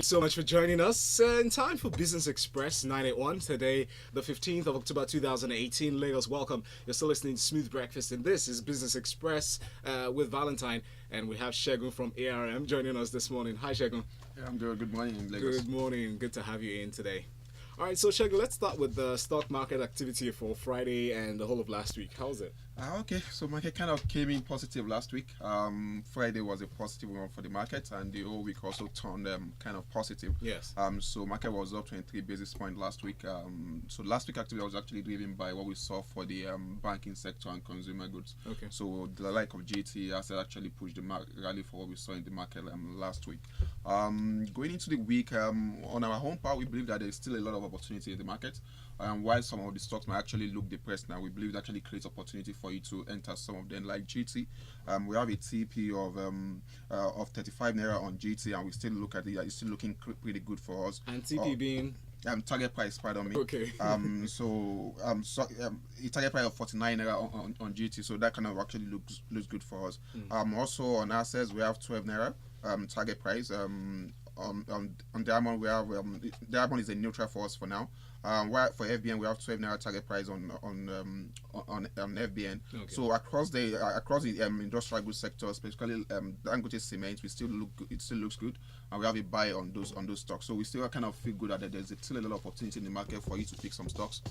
So much for joining us. In time for Business Express 981 today, the 15th of October 2018. Lagos, welcome. You're still listening to Smooth Breakfast, and this is Business Express with Valentine, and we have Segun from ARM joining us this morning. Hi, Segun. Yeah, I'm good. Good morning, Lagos. Good morning. Good to have you in today. All right, so Segun, let's start with the stock market activity for Friday and the whole of last week. How's it? Okay, so market kind of came in positive last week. Friday was a positive one for the market, and the whole week also turned kind of positive. Yes. So market was up 23 basis points last week. So last week activity was actually driven by what we saw for the banking sector and consumer goods. Okay. So the like of GT asset actually pushed the rally for what we saw in the market last week. Going into the week, on our home part, we believe that there is still a lot of opportunity in the market. While some of the stocks might actually look depressed now, we believe it actually creates opportunity for you to enter some of them. Like GT, we have a TP of 35 naira on GT, and we still look at it. It's still looking pretty good for us. And TP being target price, pardon me. okay. Target price of 49 naira on GT, so that kind of actually looks good for us. Also on assets, we have 12 naira target price. On Diamond, we have Diamond is a neutral for us for now. While for FBN, we have 12 naira target price on FBN. Okay. So across the industrial goods sector, especially Dangote cement, it still looks good, and we have a buy on those stocks. So we still kind of feel good that there's still a lot of opportunity in the market for you to pick some stocks.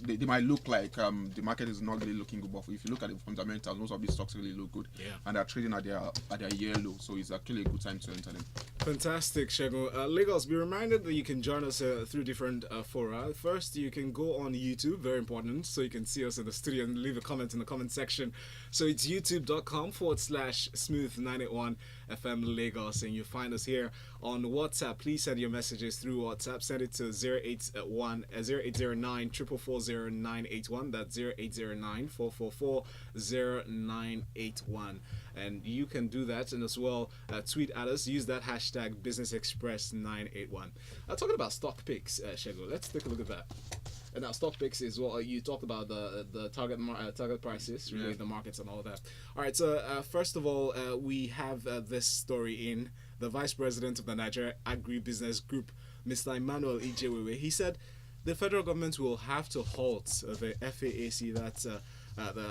They might look like the market is not really looking good, but if you look at the fundamentals, most of these stocks really look good, and they're trading at their year low. So it's actually a good time to enter them. Fantastic, Segun. Lagos, be reminded that you can join us through different fora. First, you can go on YouTube, very important, so you can see us in the studio and leave a comment in the comment section. So it's youtube.com/smooth981 FM Lagos, and you find us here on WhatsApp. Please send your messages through WhatsApp. Send it to 0809 444 0981. That's 0809 444 0981. And you can do that, and as well tweet at us. Use that hashtag BusinessExpress981. Talking about stock picks, Segun, let's take a look at that. And now stock picks is what you talked about, the target prices, really, the markets and all of that. All right, so first of all, we have this story in the Vice President of the Nigerian Agribusiness Group, Mr. Emmanuel Ijewewe. He said the federal government will have to halt the FAAC, that's the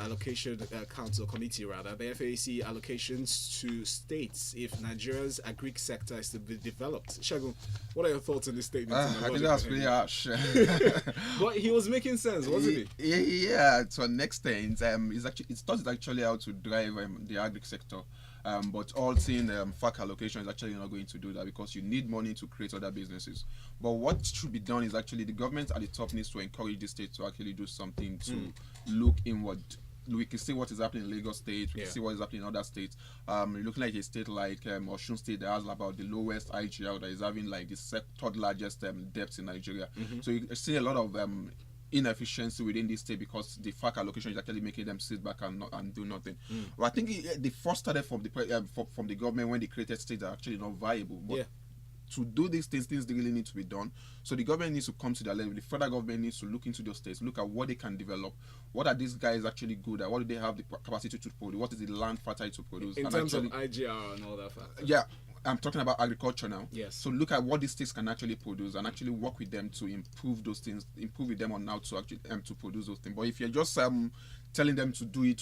allocation council committee, rather, the FAAC allocations to states if Nigeria's agri sector is to be developed. Shagun, what are your thoughts on this statement? I think that's pretty harsh. But he was making sense, wasn't he? Yeah, to an extent. It's taught actually how to drive the agri sector. But all seeing FAAC allocation is actually not going to do that, because you need money to create other businesses. But what should be done is actually the government at the top needs to encourage the state to actually do something to look inward. We can see what is happening in Lagos State. We can see what is happening in other states. Looking like a state like Osun State that has about the lowest IGR, that is having like the third largest debt in Nigeria. So you see a lot of inefficiency within this state because the FAAC allocation is actually making them sit back and do nothing. Well, I think the first started from the government when they created states are actually not viable. But to do these things really need to be done. So the government needs to come to that level. The federal government needs to look into those states, look at what they can develop. What are these guys actually good at? What do they have the capacity to produce? What is the land fertile to produce? In terms of IGR and all that factor. Yeah. I'm talking about agriculture now. Yes. So look at what these states can actually produce and actually work with them to improve those things, improve with them on how to actually to produce those things. But if you're just telling them to do it,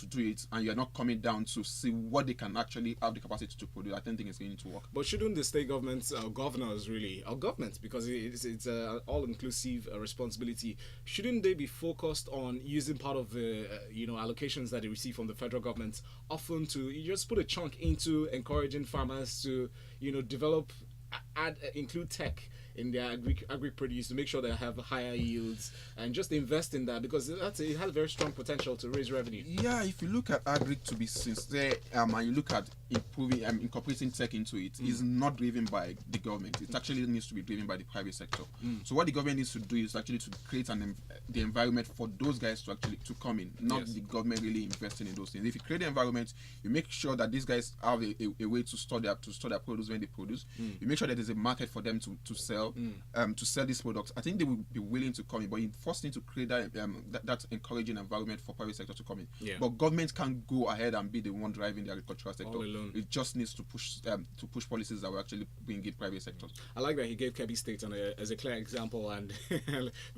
and you're not coming down to see what they can actually have the capacity to produce, I don't think it's going to work. But shouldn't the state governments, governors really, or governments, because it's an all-inclusive responsibility, shouldn't they be focused on using part of the allocations that they receive from the federal government often to just put a chunk into encouraging farmers to develop, include tech in their agri produce to make sure they have higher yields, and just invest in that, because it has very strong potential to raise revenue. Yeah, if you look at agri to be sincere, and you look at improving incorporating tech into it, is not driven by the government. It actually needs to be driven by the private sector. So what the government needs to do is actually to create the environment for those guys to come in, not the government really investing in those things. If you create the environment, you make sure that these guys have a way to store their produce when they produce. You make sure that there's a market for them to sell. sector to sell these products, I think they will be willing to come in. But you first need to create that encouraging environment for private sector to come in. Yeah. But government can't go ahead and be the one driving the agricultural sector. All alone. It just needs to push policies that will actually bring in private sectors. I like that he gave Kebbi State as a clear example, and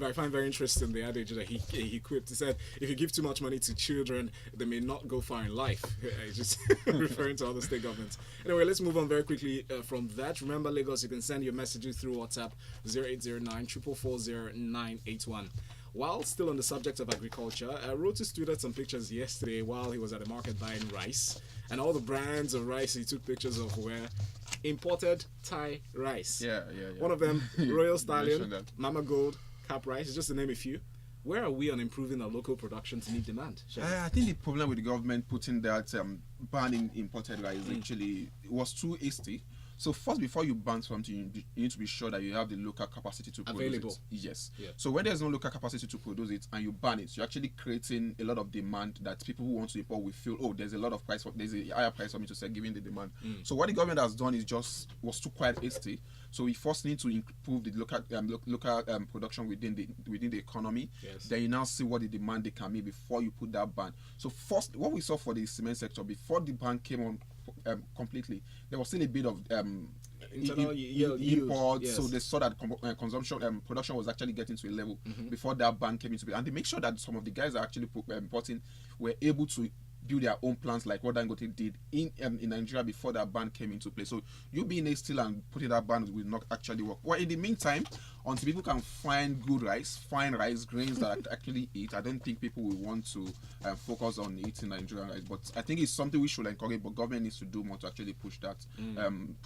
I find very interesting the adage that he quipped. He said, if you give too much money to children, they may not go far in life. Just referring to other state governments. Anyway, let's move on very quickly from that. Remember, Lagos, you can send your messages through WhatsApp 0809 444 0981. While still on the subject of agriculture, Aruoture tweeted some pictures yesterday while he was at the market buying rice, and all the brands of rice he took pictures of were imported Thai rice. Yeah. One of them, Royal Stallion, Mama Gold, Cap Rice, just to name a few. Where are we on improving our local production to meet demand? I think the problem with the government putting that banning imported rice actually was too hasty. So first, before you ban something, you need to be sure that you have the local capacity to produce it. Yes. Yeah. So when there's no local capacity to produce it and you ban it, you're actually creating a lot of demand that people who want to import will feel, oh, there's a lot of price, there's a higher price for me to sell given the demand. So what the government has done is was too quite hasty. So we first need to improve the local production within the economy. Yes. Then you now see what the demand they can meet before you put that ban. So first, what we saw for the cement sector before the ban came on completely, there was still a bit of internal imports. Yes. So they saw that production was actually getting to a level before that ban came into play, and they make sure that some of the guys that actually importing were able to build their own plants like what Dangote did in Nigeria before that ban came into play. So you being a still and putting that ban will not actually work. Well, in the meantime, until people can find good rice, fine rice grains that I actually eat, I don't think people will want to focus on eating Nigerian rice. But I think it's something we should encourage, but government needs to do more to actually push that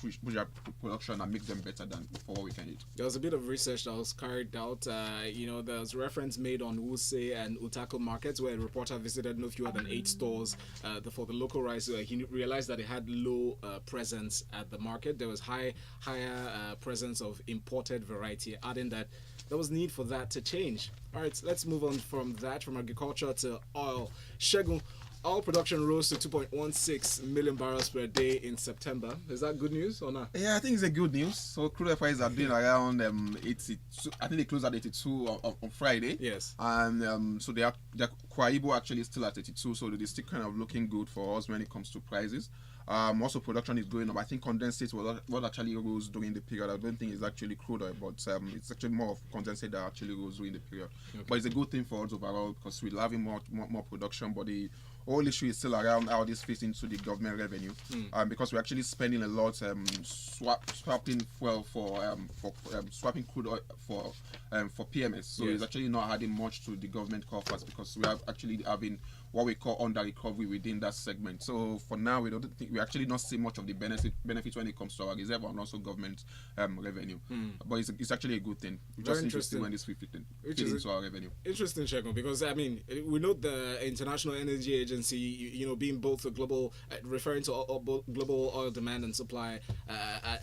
push that production and make them better than for what we can eat. There was a bit of research that was carried out. There was reference made on Wuse and Utako markets where a reporter visited no fewer than 8 stores for the local rice. He realized that it had low presence at the market. There was higher presence of imported variety, adding that there was need for that to change. All right, let's move on from agriculture to oil. Segun, oil production rose to 2.16 million barrels per day in September. Is that good news or not? Yeah, I think it's a good news. So crude oil prices are doing around 82. I think they closed at 82 on Friday. Yes. And so their Kwaibo actually is still at 82. So they're still kind of looking good for us when it comes to prices. Also, production is going up. I think condensate was actually rose during the period. I don't think it's actually crude oil, but it's actually more of condensate that actually rose during the period. Okay. But it's a good thing for us overall because we're having more production. But the whole issue is still around how this fits into the government revenue, because we're actually spending a lot swapping fuel for swapping crude oil for PMS. So it's actually not adding much to the government coffers because we are actually having what we call under recovery within that segment. So for now, we actually not see much of the benefits when it comes to our reserve and also government revenue. But it's actually a good thing. We just need to see when this fit into our revenue. Interesting, Segun, because I mean we know the International Energy Agency, being both a global, referring to global oil demand and supply,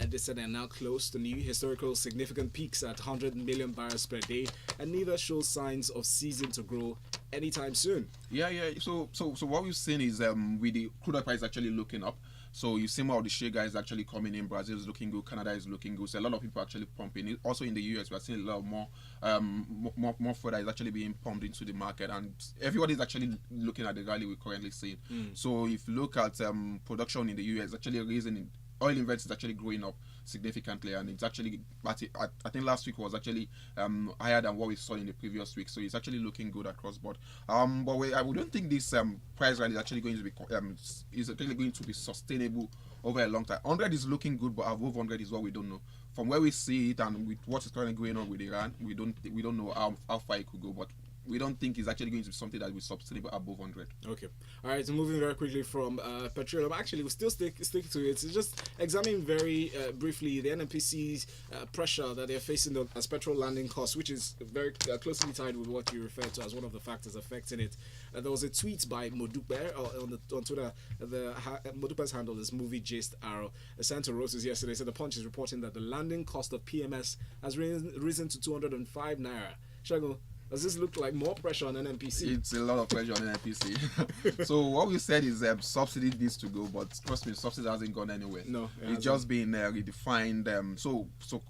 they said they're now close to new historical significant peaks at 100 million barrels per day, and neither shows signs of ceasing to grow anytime soon. Yeah. So what we've seen is with the crude oil price actually looking up. So you see more of the shale guys actually coming in. Brazil is looking good. Canada is looking good. So a lot of people actually pumping it. Also in the US, we are seeing a lot more further is actually being pumped into the market, and everybody is actually looking at the rally we're currently seeing. So if you look at production in the US, actually raising oil inventory is actually growing up significantly, and it's actually I think last week was actually higher than what we saw in the previous week. So it's actually looking good across board. But I don't think this price rally is actually going to be sustainable over a long time. 100 is looking good, but above 100 is what we don't know. From where we see it and with what is currently going on with Iran, we don't know how far it could go, but we don't think it's actually going to be something that will be sustainable above 100. Okay. All right, so moving very quickly from petroleum. Actually, we'll still stick to it. So just examining very briefly the NNPC's pressure that they're facing as petrol landing costs, which is very closely tied with what you referred to as one of the factors affecting it. There was a tweet by Modupe on Twitter. Modupe's handle is Movie Gist Arrow. Sent to Reuters yesterday. So the Punch is reporting that the landing cost of PMS has risen to 205 naira. Segun, Does this look like more pressure on NNPC? It's a lot of pressure on NNPC. So what we said is subsidy needs to go, but trust me, subsidy hasn't gone anywhere. No, it's just been redefined. So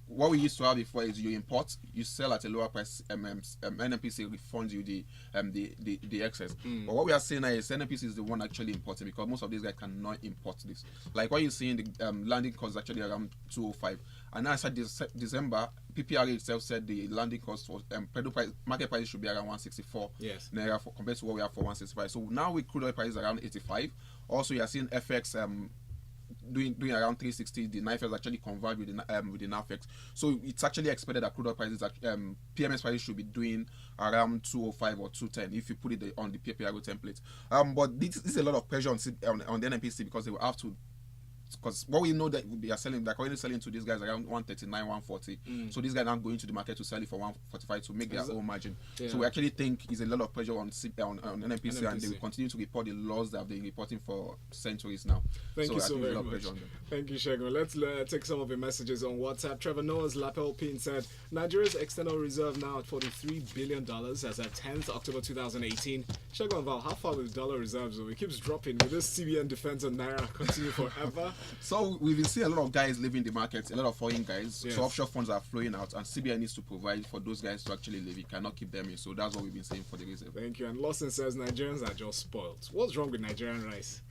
what we used to have before is you import, you sell at a lower price. NNPC refunds you the excess. But what we are saying now is NNPC is the one actually importing, because most of these guys cannot import this. Like what you see in the landing cost is actually around 205, and now I said December. PPRA itself said the landing cost for petrol price, market price should be around 164 naira compared to what we have for 165. So now with crude oil prices around 85. Also, you are seeing FX doing around 360. The NIFEX actually converge with the NAFEX. So it's actually expected that crude oil prices, PMS prices should be doing around 205 or 210 if you put it on the PPRA template. But this is a lot of pressure on the NNPC, because they will have to. Because what we know that they are selling, they're currently selling to these guys around 139, 140. So these guys are going to the market to sell it for 145 to make their own margin. So we actually think it's a lot of pressure on NNPC, and they will continue to report the laws that they've been reporting for centuries now. Thank you so very much. Thank you, Segun. Let's take some of the messages on WhatsApp. Trevor Noah's Lapel Pin said, Nigeria's external reserve now at $43 billion as at 10th October 2018. Segun and Val, how far with dollar reserves? It keeps dropping. Will this CBN defense on Naira continue forever? So we've been seeing a lot of guys leaving the market, a lot of foreign guys. So offshore funds are flowing out, and CBN needs to provide for those guys to actually leave. It cannot keep them in. So that's what we've been saying for the reserve. Thank you. And Lawson says Nigerians are just spoiled. What's wrong with Nigerian rice?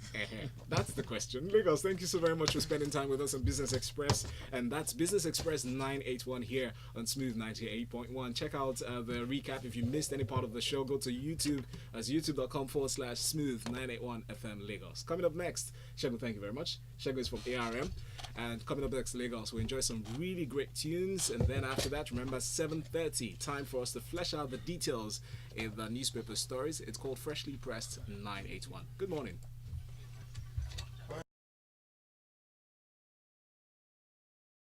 That's the question. Lagos, thank you so very much for spending time with us on Business Express. And that's Business Express 981 here on Smooth 98.1. Check out the recap. If you missed any part of the show, go to YouTube as youtube.com/smooth981 FM Lagos. Coming up next, Segun, thank you very much. Segun is from ARM. And coming up next, Lagos, we'll enjoy some really great tunes. And then after that, remember, 7:30, time for us to flesh out the details in the newspaper stories. It's called Freshly Pressed 981. Good morning.